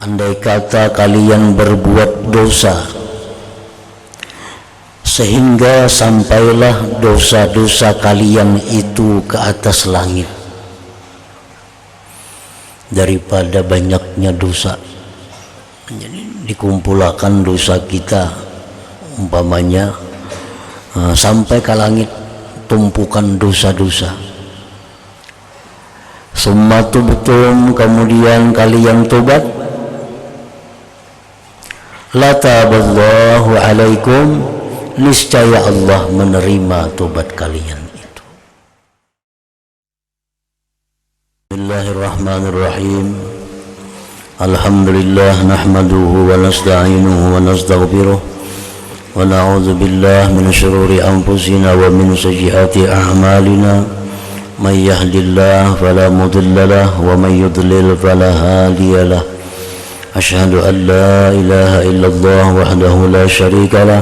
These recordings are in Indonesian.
Andai kata kalian berbuat dosa sehingga sampailah dosa-dosa kalian itu ke atas langit, daripada banyaknya dosa, jadi dikumpulkan dosa kita umpamanya sampai ke langit, tumpukan dosa-dosa. Summa tubtum, kemudian kalian tobat, la taballahu alaikum, niscaya Allah menerima tobat kalian itu. Bismillahirrahmanirrahim. Alhamdulillah nahmaduhu wa nasta'inuhu wa nastaghfiruh wa na'udzu billahi min syururi anfusina wa min sayyiati a'malina. Man yahdihillahu fala mudilla lahu wa man yudlil fala hadiya lahu. Asyhadu an la ilaha illallah wahdahu la syarika lah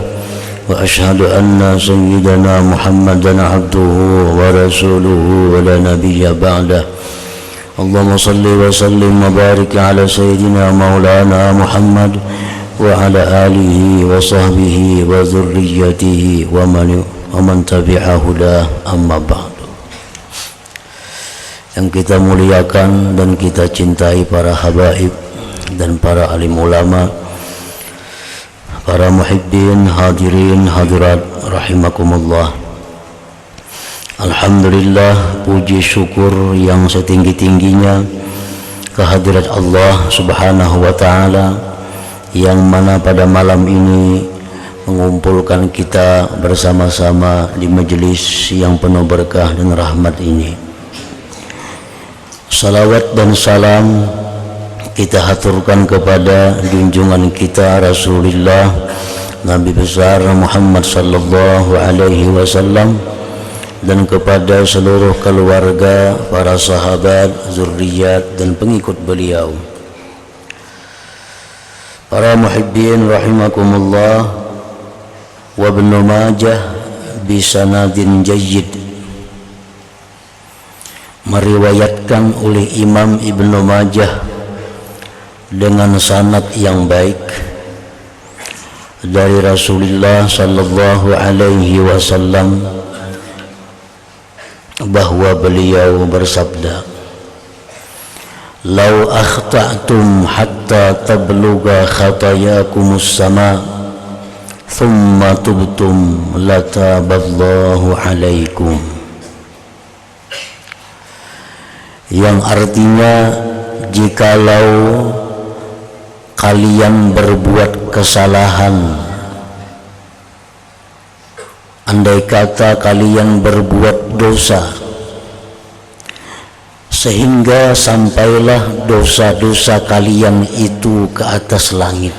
wa asyhadu anna sayyidana Muhammadan abduhu wa rasuluhu wa la nabiyya ba'dah. Allahumma salli wa sallim wa barik ala sayyidina maulana Muhammad wa ala alihi wa sahbihi wa dhurriyyatihi wa man tabi'ahu dah, amma ba'du. Yang kita muliakan dan kita cintai para habaib dan para alim ulama, para muhibbin, hadirin, hadirat rahimakumullah. Alhamdulillah, puji syukur yang setinggi-tingginya kehadirat Allah subhanahu wa ta'ala, yang mana pada malam ini mengumpulkan kita bersama-sama di majelis yang penuh berkah dan rahmat ini. Salawat dan salam kita haturkan kepada junjungan kita Rasulullah Nabi besar Muhammad sallallahu alaihi wasallam, dan kepada seluruh keluarga, para sahabat, zurriyat dan pengikut beliau. Para muhibbin rahimakumullah, wa Ibnu Majah bisanadin jayyid, meriwayatkan oleh Imam Ibnu Majah dengan sanad yang baik dari Rasulullah sallallahu alaihi wasallam bahwa beliau bersabda, "Lau akhta'tum hatta tablugha khatayakumus sama, thumma tubtum lataballahu alaikum." Yang artinya, jikalau kalian berbuat kesalahan, andai kata kalian berbuat dosa sehingga sampailah dosa-dosa kalian itu ke atas langit,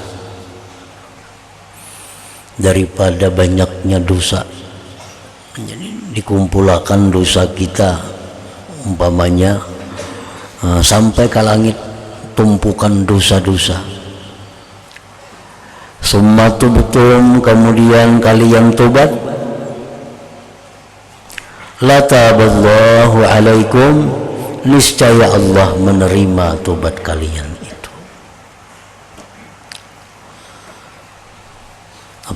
daripada banyaknya dosa, jadi dikumpulkan dosa kita umpamanya sampai ke langit, tumpukan dosa-dosa. Summa tubtum, kemudian kalian tobat, la taballahu alaikum, niscaya Allah menerima tobat kalian itu.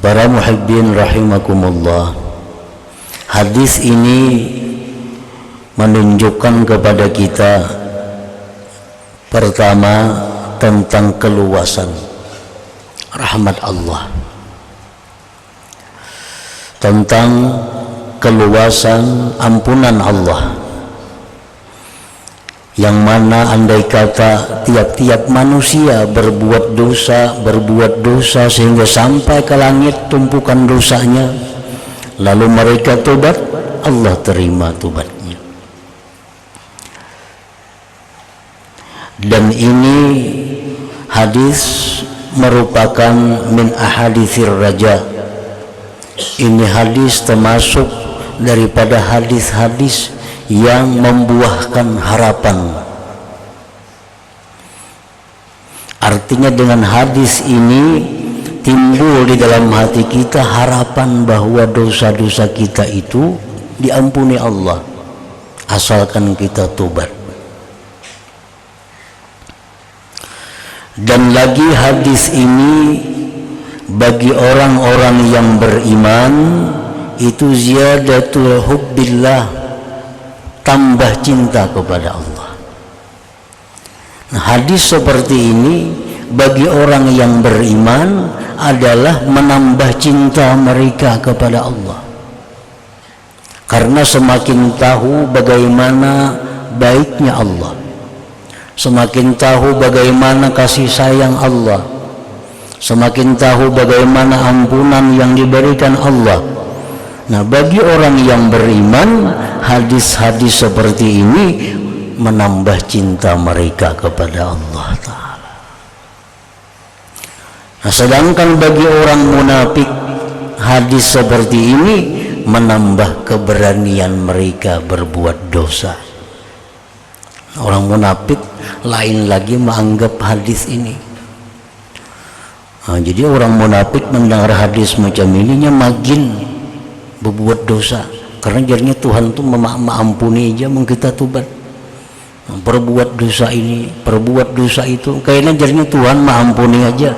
Para muhibbin rahimakumullah, hadis ini menunjukkan kepada kita pertama tentang keluasan rahmat Allah, tentang keluasan ampunan Allah, yang mana andai kata tiap-tiap manusia berbuat dosa sehingga sampai ke langit tumpukan dosanya, lalu mereka tobat, Allah terima tobatnya. Dan ini hadis merupakan min ahaditsir raja. Ini hadis termasuk daripada hadis-hadis yang membuahkan harapan. Artinya dengan hadis ini timbul di dalam hati kita harapan bahwa dosa-dosa kita itu diampuni Allah asalkan kita tobat. Dan lagi hadis ini bagi orang-orang yang beriman itu ziyadatul hubbillah, tambah cinta kepada Allah. Nah, hadis seperti ini bagi orang yang beriman adalah menambah cinta mereka kepada Allah, karena semakin tahu bagaimana baiknya Allah, semakin tahu bagaimana kasih sayang Allah, semakin tahu bagaimana ampunan yang diberikan Allah. Nah, bagi orang yang beriman, hadis-hadis seperti ini menambah cinta mereka kepada Allah Ta'ala. Nah, sedangkan bagi orang munafik, hadis seperti ini menambah keberanian mereka berbuat dosa. Orang munafik lain lagi menganggap hadis ini. Nah, jadi orang munafik mendengar hadis macam ininya makin berbuat dosa, karena jadinya Tuhan tuh mengampuni aja mau kita tobat. Perbuat dosa ini, perbuat dosa itu, kayaknya jadinya Tuhan mengampuni aja.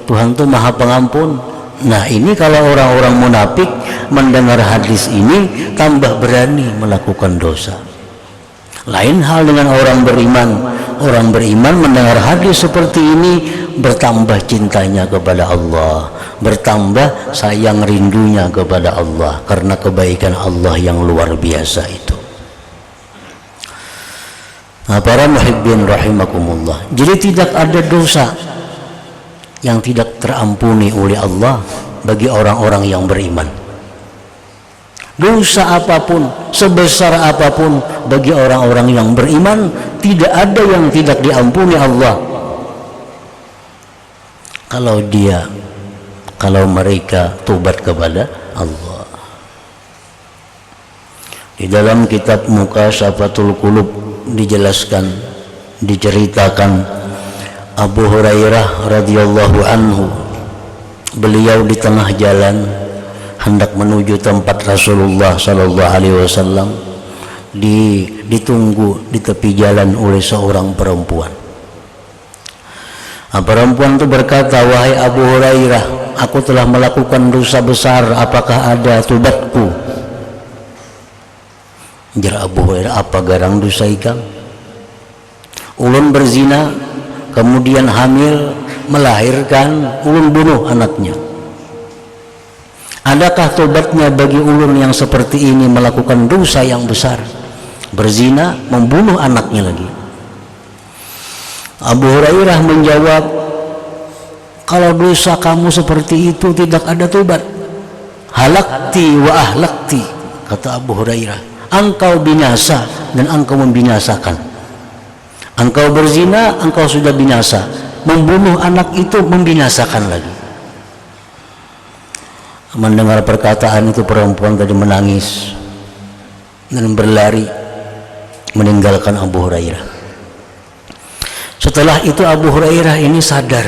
Tuhan tuh maha pengampun. Nah, ini kalau orang-orang munafik mendengar hadis ini tambah berani melakukan dosa. Lain hal dengan orang beriman. Orang beriman mendengar hadis seperti ini bertambah cintanya kepada Allah, bertambah sayang rindunya kepada Allah karena kebaikan Allah yang luar biasa itu. Nah, para muhibbin rahimakumullah, jadi tidak ada dosa yang tidak terampuni oleh Allah bagi orang-orang yang beriman. Dosa apapun, sebesar apapun, bagi orang-orang yang beriman tidak ada yang tidak diampuni Allah kalau mereka tobat kepada Allah. Di dalam kitab Muqashafatul Qulub dijelaskan, diceritakan Abu Hurairah radhiyallahu anhu, beliau di tengah jalan hendak menuju tempat Rasulullah sallallahu alaihi wasallam, ditunggu di tepi jalan oleh seorang perempuan. Perempuan itu berkata, "Wahai Abu Hurairah, aku telah melakukan dosa besar, apakah ada tobatku?" Jar Abu Hurairah, "Apa garang dosa ikang? Ulun berzina, kemudian hamil, melahirkan, ulun bunuh anaknya. Adakah tobatnya bagi ulun yang seperti ini melakukan dosa yang besar, berzina, membunuh anaknya lagi?" Abu Hurairah menjawab, "Kalau dosa kamu seperti itu tidak ada tobat. Halakti wa ahlakti," kata Abu Hurairah, "engkau binasa dan engkau membinasakan. Engkau berzina, engkau sudah binasa. Membunuh anak itu membinasakan lagi." Mendengar perkataan itu, perempuan tadi menangis dan berlari meninggalkan Abu Hurairah. Setelah itu Abu Hurairah ini sadar.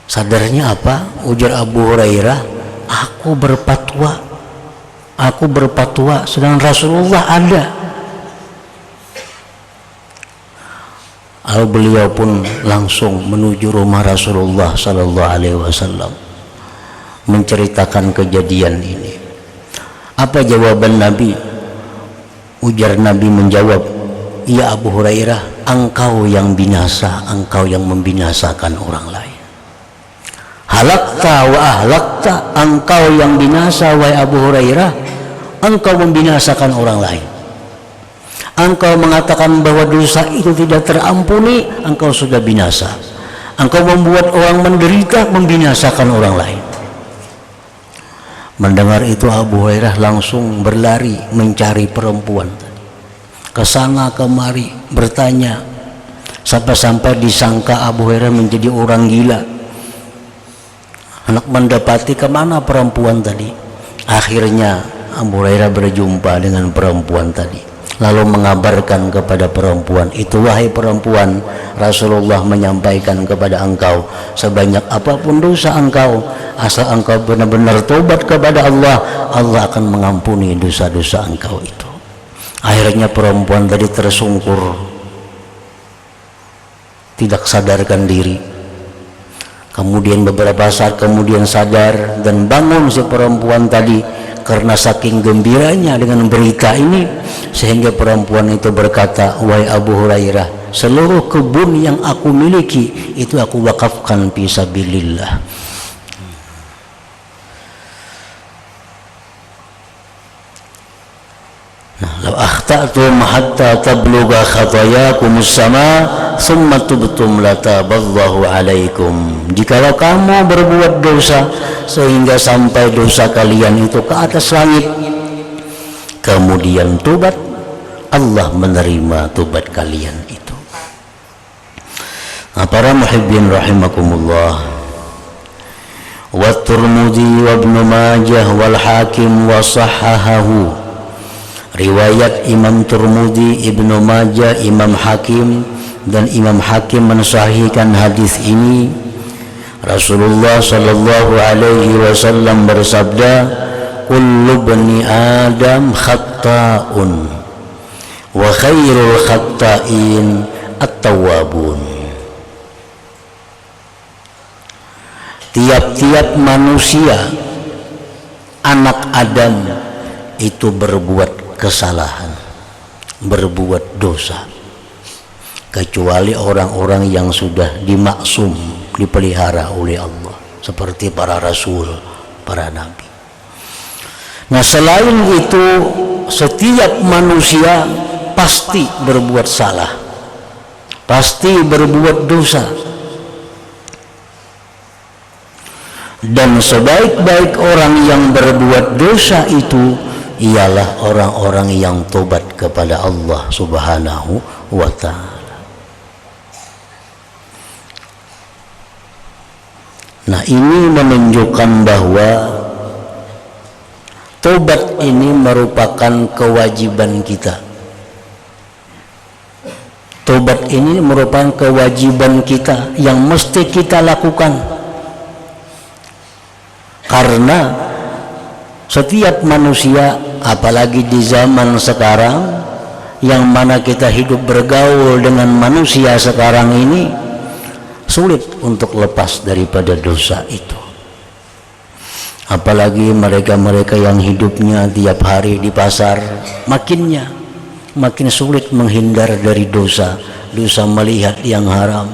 Sadarnya apa? Ujar Abu Hurairah, aku berfatwa sedang Rasulullah ada." Lalu beliau pun langsung menuju rumah Rasulullah sallallahu alaihi wasallam menceritakan kejadian ini. Apa jawaban Nabi? Ujar Nabi menjawab, "Ya Abu Hurairah, engkau yang binasa, engkau yang membinasakan orang lain. Halakta wa ahlakta, engkau yang binasa wahai Abu Hurairah, engkau membinasakan orang lain. Engkau mengatakan bahwa dosa itu tidak terampuni, engkau sudah binasa. Engkau membuat orang menderita, membinasakan orang lain." Mendengar itu Abu Hurairah langsung berlari mencari perempuan, ke sana kemari bertanya, sampai disangka Abu Hurairah menjadi orang gila. Hendak mendapati kemana perempuan tadi. Akhirnya Abu Hurairah berjumpa dengan perempuan tadi, lalu mengabarkan kepada perempuan itu, "Wahai perempuan, Rasulullah menyampaikan kepada engkau, sebanyak apapun dosa engkau, asal engkau benar-benar tobat kepada Allah, Allah akan mengampuni dosa-dosa engkau itu." Akhirnya perempuan tadi tersungkur, tidak sadarkan diri. Kemudian beberapa saat kemudian sadar dan bangun si perempuan tadi karena saking gembiranya dengan berita ini, sehingga perempuan itu berkata, "Wahai Abu Hurairah, seluruh kebun yang aku miliki itu aku wakafkan fi sabilillah." "Law akhta'tum hatta tablugha khatayakumus sama thumma tubtum lataballahu alaikum." Jikalau kamu berbuat dosa sehingga sampai dosa kalian itu ke atas langit, kemudian tobat, Allah menerima tobat kalian itu. Nah, para muhibbin rahimakumullah, wa Tirmidzi wa Ibnu Majah wal Hakim wa sahhahahu. Riwayat Imam Tirmidzi, Ibnu Majah, Imam Hakim, dan Imam Hakim mensahihkan hadis ini. Rasulullah sallallahu alaihi wasallam bersabda, "Kullu bani Adam khatta'un wa khairul khatta'in at-tawwabun." Tiap-tiap manusia, anak Adam, itu berbuat kesalahan, berbuat dosa, kecuali orang-orang yang sudah dimaksum, dipelihara oleh Allah, seperti para rasul, para nabi. Nah, selain itu setiap manusia pasti berbuat salah, pasti berbuat dosa, dan sebaik-baik orang yang berbuat dosa itu ialah orang-orang yang tobat kepada Allah Subhanahu wa ta'ala. Nah, ini menunjukkan bahwa tobat ini merupakan kewajiban kita. Tobat ini merupakan kewajiban kita yang mesti kita lakukan, karena setiap manusia, apalagi di zaman sekarang yang mana kita hidup bergaul dengan manusia sekarang ini, sulit untuk lepas daripada dosa itu. Apalagi mereka-mereka yang hidupnya tiap hari di pasar, makin sulit menghindar dari dosa. Dosa melihat yang haram,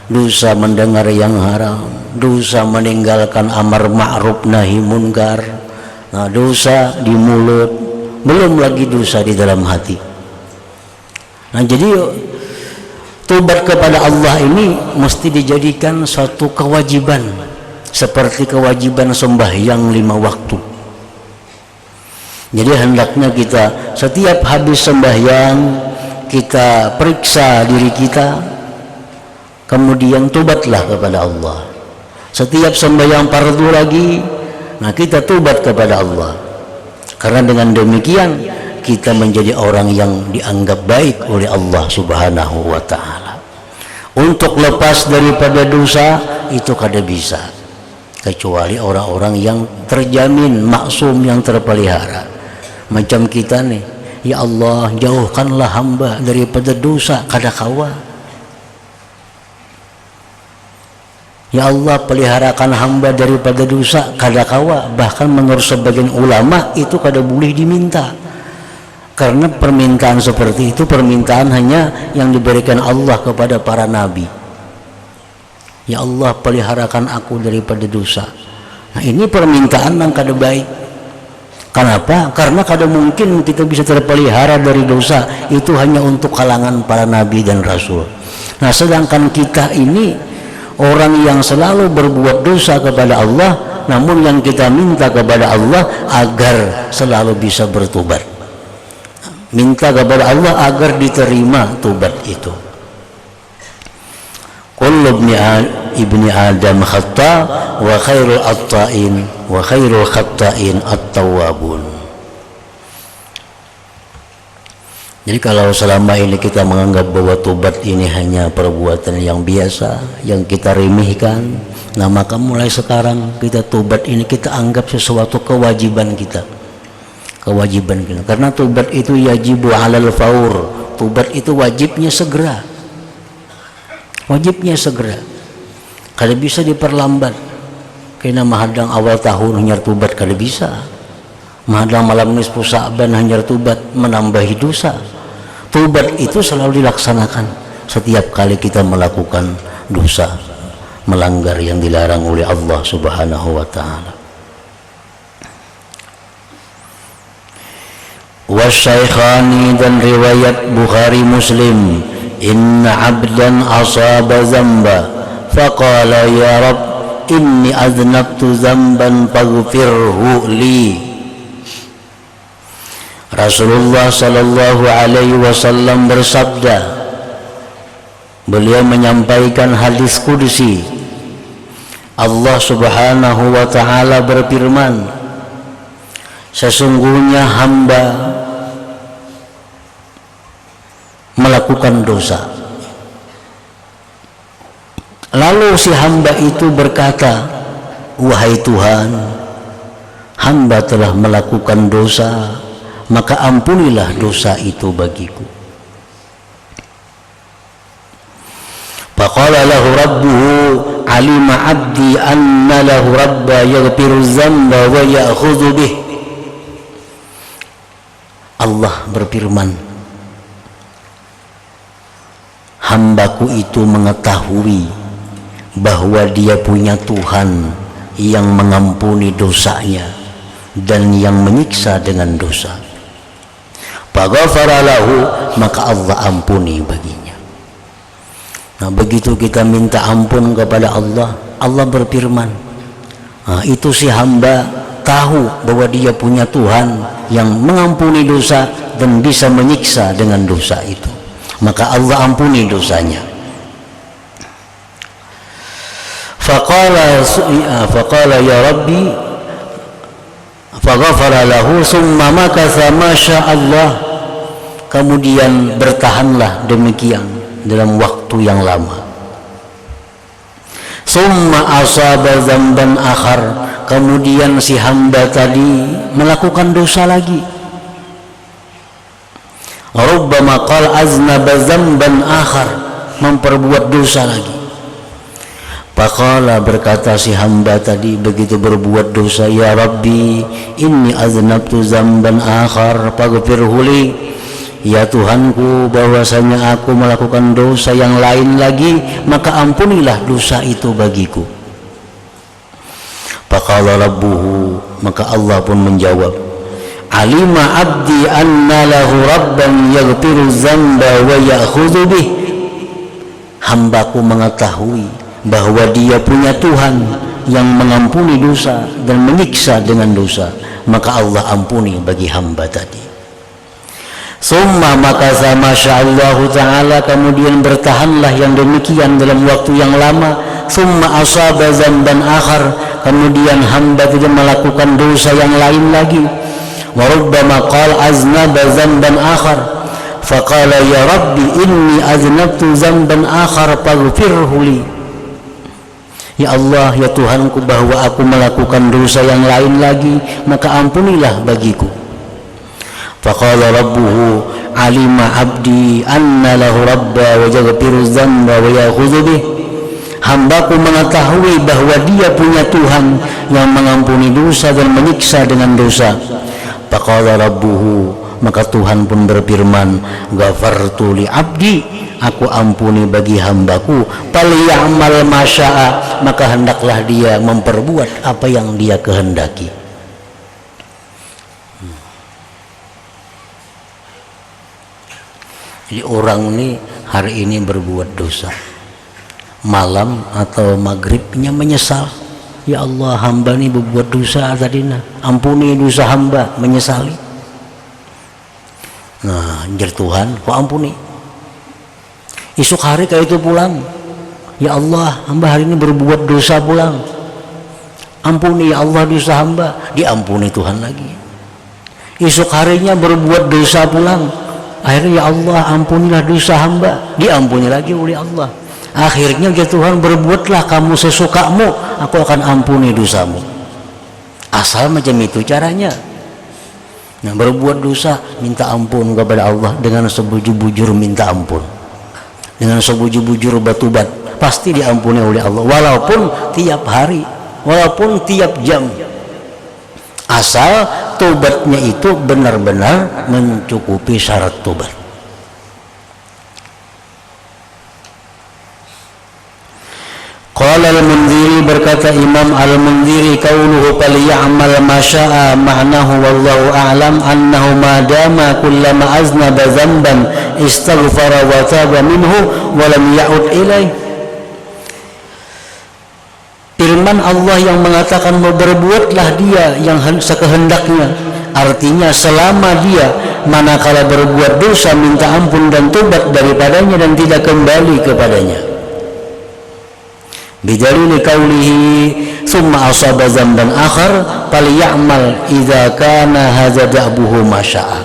dosa mendengar yang haram, dosa meninggalkan amar ma'ruf nahi munkar. Nah, dosa di mulut, belum lagi dosa di dalam hati. Nah, jadi tobat kepada Allah ini mesti dijadikan suatu kewajiban, seperti kewajiban sembahyang 5 waktu. Jadi hendaknya kita setiap habis sembahyang, kita periksa diri kita, kemudian tobatlah kepada Allah. Setiap sembahyang fardu lagi, nah kita tobat kepada Allah, karena dengan demikian kita menjadi orang yang dianggap baik oleh Allah Subhanahu wa ta'ala. Untuk lepas daripada dosa itu kada bisa, kecuali orang-orang yang terjamin maksum, yang terpelihara. Macam kita nih, ya Allah jauhkanlah hamba daripada dosa, kada kawa. Ya Allah peliharakan hamba daripada dosa, kada kawa. Bahkan menurut sebagian ulama itu kada boleh diminta, karena permintaan seperti itu permintaan hanya yang diberikan Allah kepada para nabi. Ya Allah peliharakan aku daripada dosa. Nah, ini permintaan yang kada baik. Kenapa? Karena kada mungkin kita bisa terpelihara dari dosa, itu hanya untuk kalangan para nabi dan rasul. Nah, sedangkan kita ini orang yang selalu berbuat dosa kepada Allah, namun yang kita minta kepada Allah agar selalu bisa bertobat. Minta kepada Allah agar diterima tobat itu. Kullu ibni Adam khata wa khairul atta'in wa khairul khatta'in at-tawwabun. Jadi kalau selama ini kita menganggap bahwa tobat ini hanya perbuatan yang biasa, yang kita remehkan, nah maka mulai sekarang kita tobat ini kita anggap sesuatu kewajiban kita. Kewajiban kita, karena tobat itu yajibu alal faur, tobat itu wajibnya segera. wajibnya segera. Kada bisa diperlambat. Kena mahadang awal tahun hanyar tubat kada bisa. Mahadang malam nisfu Sa'ban hanyar tubat menambahi dosa. Tubat itu selalu dilaksanakan setiap kali kita melakukan dosa, melanggar yang dilarang oleh Allah Subhanahu wa taala. Wasyaikhani dan riwayat Bukhari Muslim, inna abdan asaba zamba faqala ya Rabb inni aznabtu zamban faghfirhu li. Rasulullah sallallahu alaihi wasallam bersabda, beliau menyampaikan hadis qudsi. Allah Subhanahu wa taala berfirman, sesungguhnya hamba melakukan dosa. Lalu si hamba itu berkata, wahai Tuhan, hamba telah melakukan dosa, maka ampunilah dosa itu bagiku. Faqala lahu rabbuhu alima abdi anna lahu rabba yaghfiru dzamba wa ya'khudhu bih. Allah berfirman, hambaku itu mengetahui bahwa dia punya Tuhan yang mengampuni dosanya dan yang menyiksa dengan dosa. Faghafara lahu, maka Allah ampuni baginya. Nah, begitu kita minta ampun kepada Allah, Allah berfirman, nah, itu si hamba tahu bahwa dia punya Tuhan yang mengampuni dosa dan bisa menyiksa dengan dosa itu, maka Allah ampuni dosanya. Faqala ya Rabbi faghafara lahu summa makatha ma Allah. Kemudian bertahanlah demikian dalam waktu yang lama. Summa asaba dzamban akhar. Kemudian si hamba tadi melakukan dosa lagi. Rubbama qala aznaba dzamban akhar, memperbuat dosa lagi. Faqala, berkata si hamba tadi begitu berbuat dosa, ya Rabbi inni aznabtu dzamban akhar faghfirhu li. Ya Tuhanku, bahwasanya aku melakukan dosa yang lain lagi, maka ampunilah dosa itu bagiku. Faqala rabbuhu, maka Allah pun menjawab, alima abdi anna lahu rabban yaghfiru dzamba wa ya'khudhu bih. Hambaku mengetahui bahwa dia punya Tuhan yang mengampuni dosa dan menyiksa dengan dosa, maka Allah ampuni bagi hamba tadi. Summa makasa masyaallah ta'ala, kemudian bertahanlah yang demikian dalam waktu yang lama. Summa asaba dzamban akhar, kemudian hamba tidak melakukan dosa yang lain lagi. Wa rubbama qala aznaba dzamban akhar faqala ya Rabbi inni aznabtu dzamban akhar faghfirhu li. Ya Allah, ya Tuhanku, bahwa aku melakukan dosa yang lain lagi, maka ampunilah bagiku. Faqala rabbuhu alima abdi anna lahu rabba wa yaghfiru dzamba wa ya'khudhu bih. Hambaku mengetahui bahwa dia punya Tuhan yang mengampuni dosa dan menyiksa dengan dosa. Faqala rabbuhu, maka Tuhan pun berfirman, ghafartu li abdi, aku ampuni bagi hambaku, falyamal masya'a, maka hendaklah dia memperbuat apa yang dia kehendaki. Jadi orang ini hari ini berbuat dosa, malam atau maghribnya menyesal, ya Allah, hamba ini berbuat dosa tadi, ampuni dosa hamba, menyesali. Nah, anjir Tuhan, kok ampuni. Esok hari kayak itu pulang, ya Allah, hamba hari ini berbuat dosa pulang, ampuni ya Allah dosa hamba, diampuni Tuhan lagi. Esok harinya berbuat dosa pulang, akhirnya ya Allah ampunilah dosa hamba, diampuni lagi oleh Allah. Akhirnya ya Tuhan, berbuatlah kamu sesukamu, aku akan ampuni dosamu. Asal macam itu caranya. Nah, berbuat dosa minta ampun kepada Allah dengan sebujur-bujur minta ampun. dengan sebujur-bujur batubat, pasti diampuni oleh Allah, walaupun tiap hari, walaupun tiap jam, asal tobatnya itu benar-benar mencukupi syarat tobat. Qala al-Mundhiri, berkata Imam al-Mundhiri, qauluhu falyamal ma syaa ma'nahu wallahu a'lam annahu ma dama kullama aznaba dhanban istaghfara wa taba minhu wa lam ya'ud ilaih. Firman Allah yang mengatakan berbuatlah dia yang sekehendaknya, artinya selama dia manakala berbuat dosa minta ampun dan tobat daripadanya dan tidak kembali kepadanya. Bidalil qaulihi thumma asaba dzamban akhar falyamal idza kana hadza da'buhu masya'a.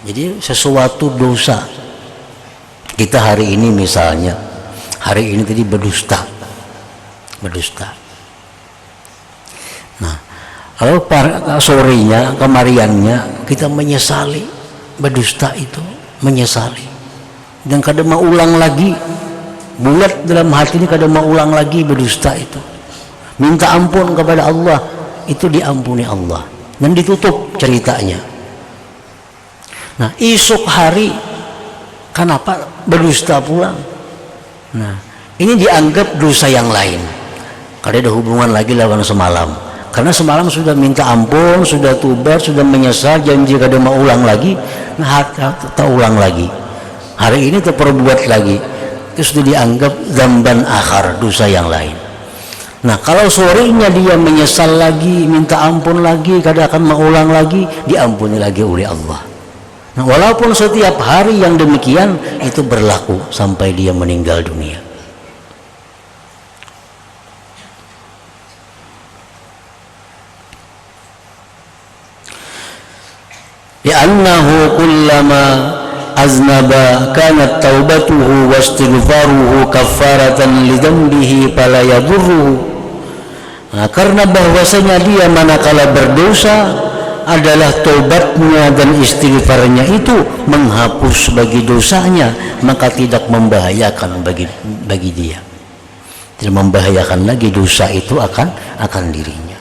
Jadi sesuatu dosa kita hari ini, misalnya hari ini tadi berdusta. Nah, kalau sorenya, kemariannya kita menyesali berdusta itu, menyesali dan kadang mau ulang lagi. Bulat dalam hati ini kadang mau ulang lagi berdusta itu, minta ampun kepada Allah, itu diampuni Allah dan ditutup ceritanya. Nah, esok hari kenapa berdusta pulang? Nah, ini dianggap dosa yang lain karena ada hubungan lagi lawan semalam, karena semalam sudah minta ampun, sudah tobat, sudah menyesal, janji kadang mau ulang lagi. Nah, tak ulang lagi, hari ini terperbuat lagi, itu sudah dianggap dzamban akhar, dosa yang lain. Nah, kalau sorenya dia menyesal lagi, minta ampun lagi, kadang akan mengulang lagi, diampuni lagi oleh Allah. Nah, walaupun setiap hari yang demikian itu berlaku sampai dia meninggal dunia. Li'annahu kullama aznaba kanat taubatuhu wa istighfaruhu kaffaratan lidambihi fala yadurruhu. Nah, karena bahwasanya dia manakala berdosa adalah tobatnya dan istighfarnya itu menghapus bagi dosanya, maka tidak membahayakan bagi dia, tidak membahayakan lagi dosa itu akan dirinya.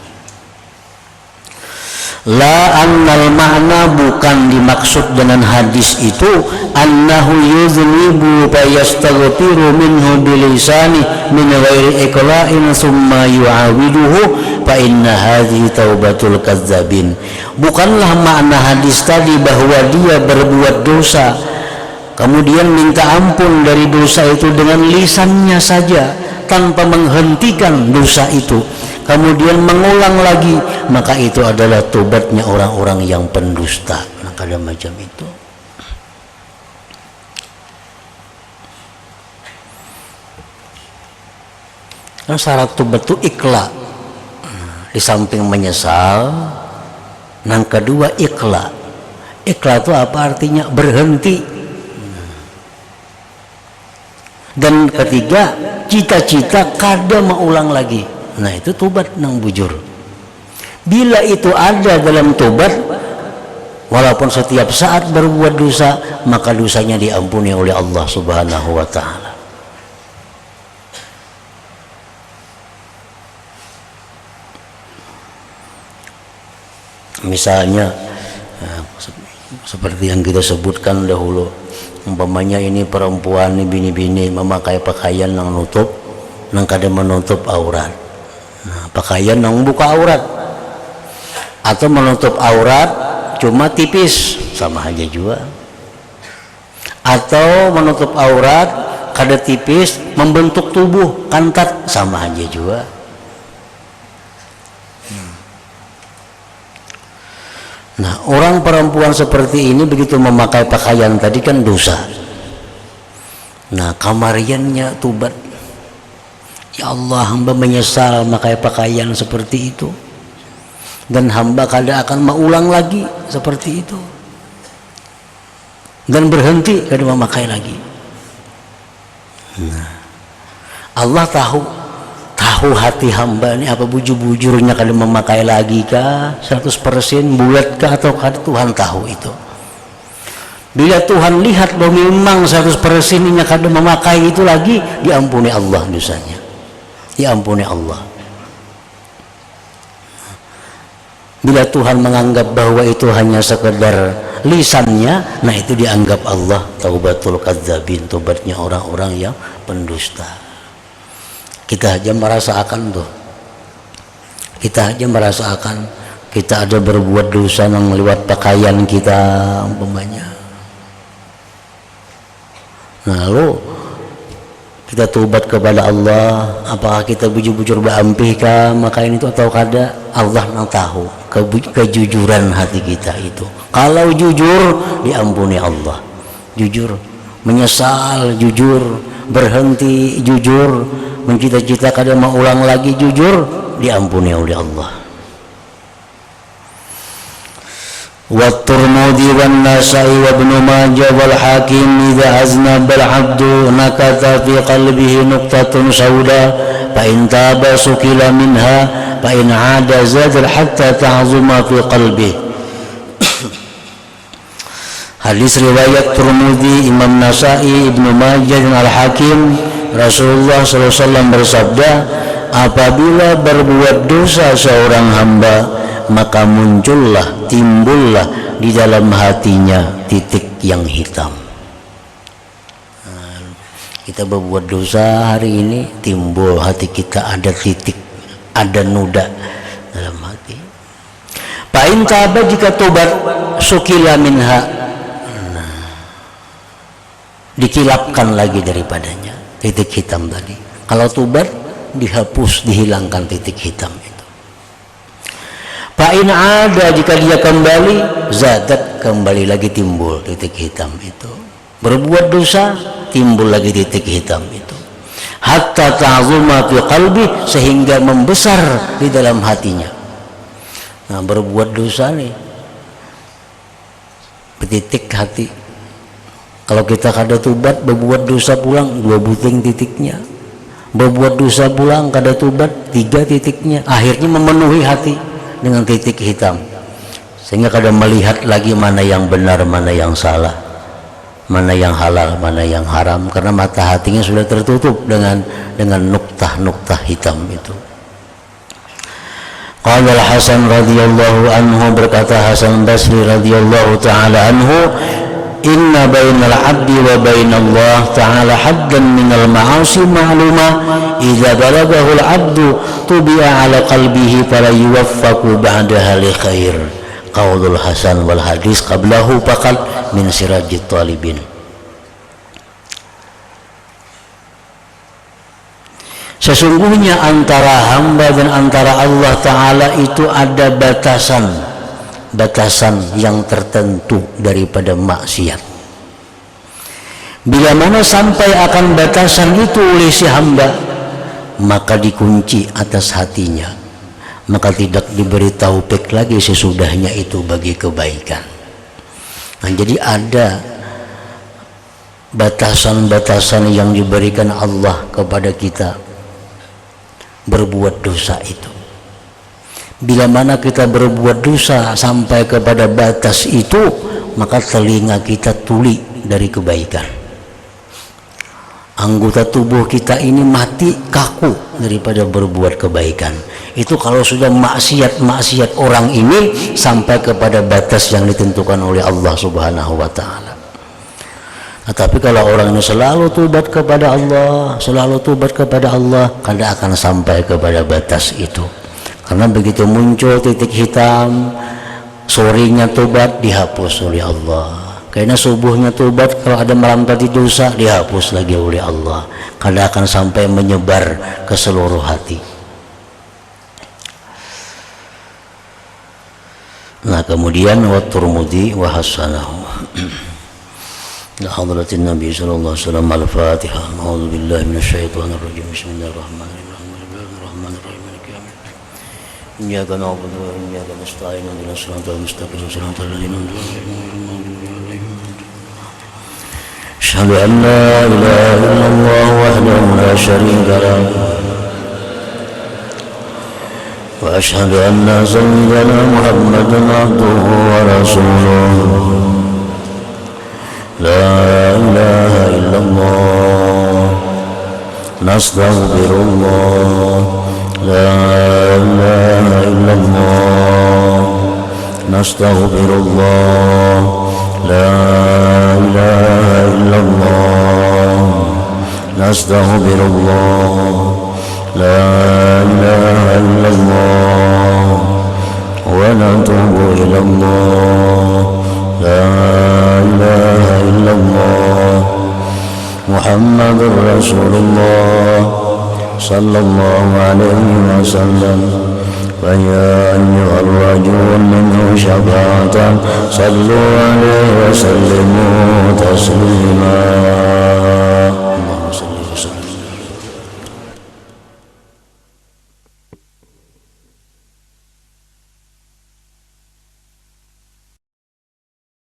La annal ma'na, bukan dimaksud dengan hadis itu annahu yuznibu fa yastaghfiru minhu bilisani min ghairi iqla'in thumma yu'awiduhu fa inna hadhihi taubatul kadzabin. Bukanlah makna hadis tadi bahwa dia berbuat dosa kemudian minta ampun dari dosa itu dengan lisannya saja tanpa menghentikan dosa itu, kemudian mengulang lagi, maka itu adalah tobatnya orang-orang yang pendusta. Maka ada macam itu. Nah, syarat tobat itu ikhla. Di samping menyesal, yang kedua ikhla. Ikhla itu apa artinya? Berhenti. Dan ketiga, cita-cita kada mengulang lagi. Nah, itu tobat nang bujur. Bila itu ada dalam tobat, walaupun setiap saat berbuat dosa, maka dosanya diampuni oleh Allah Subhanahu wa ta'ala. Misalnya seperti yang kita sebutkan dahulu, umpamanya ini perempuan, ini bini-bini memakai pakaian yang nutup, yang kada menutup aurat. Nah, pakaian yang buka aurat atau menutup aurat cuma tipis, sama aja juga. Atau menutup aurat kada tipis, membentuk tubuh kantat, sama aja juga. Nah, orang perempuan seperti ini begitu memakai pakaian tadi kan dosa. Nah, kamariannya tobat. Ya Allah, hamba menyesal memakai pakaian seperti itu, dan hamba kada akan mengulang lagi seperti itu, dan berhenti kada memakai lagi. Nah, Allah tahu hati hamba ini apa bujur-bujurnya, kada memakai lagi kah 100% bulat kah atau kada, Tuhan tahu itu. Bila Tuhan lihat bahwa memang 100% ini kada memakai itu lagi, diampuni Allah dosanya, diampuni Allah. Bila Tuhan menganggap bahwa itu hanya sekedar lisannya, nah itu dianggap Allah taubatul kadzabin, tobatnya orang-orang yang pendusta. Kita aja merasakan tuh, kita aja merasakan kita ada berbuat dosa yang lewat pakaian kita umpamanya. Nah lalu kita tobat kepada Allah, apakah kita bujur-bujur berampih kah makain itu atau kada, Allah yang tahu kejujuran hati kita itu. Kalau jujur diampuni Allah, jujur menyesal, jujur berhenti, jujur mencita-cita kada mau ulang lagi, jujur diampuni oleh Allah. Wa Tirmidzi wan Nasa'i wa Ibnu Majah wal Hakim idza aznaba al-'abdu nakata fi qalbihi nuqtatun sauda fa in taba sukila minha fa in 'ada zada hatta ta'zuma fi qalbihi. Hadis riwayat Tirmidzi, Imam Nasa'i, Ibnu Majah dan Al-Hakim, Rasulullah SAW bersabda, apabila berbuat dosa seorang hamba, maka muncullah, timbullah di dalam hatinya titik yang hitam. Nah, kita berbuat dosa hari ini, timbul hati kita ada titik, ada noda dalam hati. Fa'in taba, jika tobat, sukila minha, nah, dikilapkan lagi daripadanya titik hitam tadi. Kalau tobat, dihapus, dihilangkan titik hitam itu. Fa'in ada, jika dia kembali, zadat, kembali lagi timbul titik hitam itu. Berbuat dosa, timbul lagi titik hitam itu. Hatta ta'zuma fi qalbi, sehingga membesar di dalam hatinya. Nah, berbuat dosa nih, titik hati. Kalau kita kada tobat, berbuat dosa pulang 2 buting titiknya. Berbuat dosa pulang kada tobat 3 titiknya. Akhirnya memenuhi hati dengan titik hitam, sehingga kadang melihat lagi mana yang benar, mana yang salah, mana yang halal, mana yang haram, karena mata hatinya sudah tertutup dengan nuktah-nuktah hitam itu. Qala Al-Hasan radhiyallahu anhu, berkata Hasan Basri radhiyallahu taala anhu, inna bainal abdi wa bainallah ta'ala haddan minal ma'asi ma'luma idza balaghahu al-'abdu tubi'a ala qalbihi fala yuwaffaqu ba'daha li khair. Qaulul Hasan wal hadis qablahu faqat min sirajit talibin. Sesungguhnya antara hamba dan antara Allah Ta'ala itu ada batasan yang tertentu daripada maksiat. Bila mana sampai akan batasan itu oleh si hamba, maka dikunci atas hatinya, maka tidak diberi taufik lagi sesudahnya itu bagi kebaikan. Nah, jadi ada batasan-batasan yang diberikan Allah kepada kita berbuat dosa itu. Bila mana kita berbuat dosa sampai kepada batas itu, maka telinga kita tuli dari kebaikan. Anggota tubuh kita ini mati, kaku daripada berbuat kebaikan. Itu kalau sudah maksiat orang ini sampai kepada batas yang ditentukan oleh Allah Subhanahu wa Ta'ala. Nah, tapi kalau orang ini selalu tobat kepada Allah, kada akan sampai kepada batas itu. Karena begitu muncul titik hitam, sorenya tobat dihapus oleh Allah. Karena subuhnya tobat, kalau ada melampaui dosa dihapus lagi oleh Allah. Kada akan sampai menyebar ke seluruh hati. Nah, kemudian wa Tirmidzi wa hasanahu. La hadratin Nabi sallallahu alaihi wasallam, al-Fatihah. A'udzu billahi minasyaitonir rajim. Bismillahirrahmanirrahim. Iyyaka na'budu wa iyyaka nasta'in. Ihdinas siratal mustaqim. Shiratal ladzina an'amta 'alaihim. Asyhadu an la ilaha illallah wahdahu la syarika lahu wa asyhadu anna sayyidana Muhammadan 'abduhu wa rasuluh. لا إله إلا الله نستغفر الله لا إله إلا الله نستغفر الله لا إله إلا الله نستغفر الله لا إله إلا الله ونتوب إلى الله لا إله إلا الله محمد رسول الله صلى الله عليه وسلم فيا أيها الرجل منه شفاعة صلوا عليه وسلموا تسليما